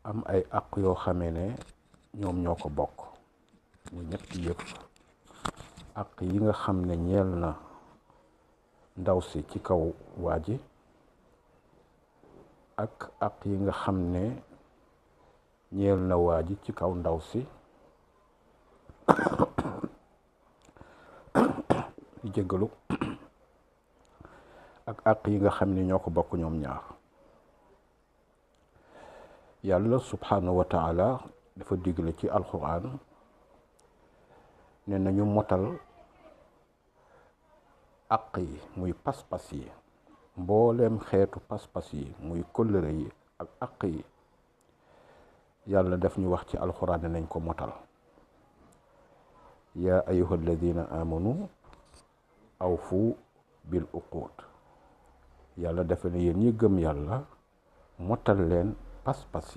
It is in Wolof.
am ay àq yoo xamee ne ñoom ñoo ko bokk mu ñetti yëpp àq yi nga xam ne ñeel na ndaw si ci kaw waa ji ak àq yi nga xam ne ñeel na waa ji ci kaw ndaw si di jéggalu ak àq yi nga xam ne ñoo ko bokk ñoom ñaar yàlla subhanahu wa taala dafa digle ci alquran ne nañu motal àq yi muy pas-pas yi mbooleem xeetu pas-pas yi muy kóllëre yi ak àq yi yàlla daf ñu wax ci alquran ne nañ ko motal yaa ayyuha alladina amanu awfu bil uqud yàlla dafa ne yéen ñi gëm yàlla motal leen pas-pas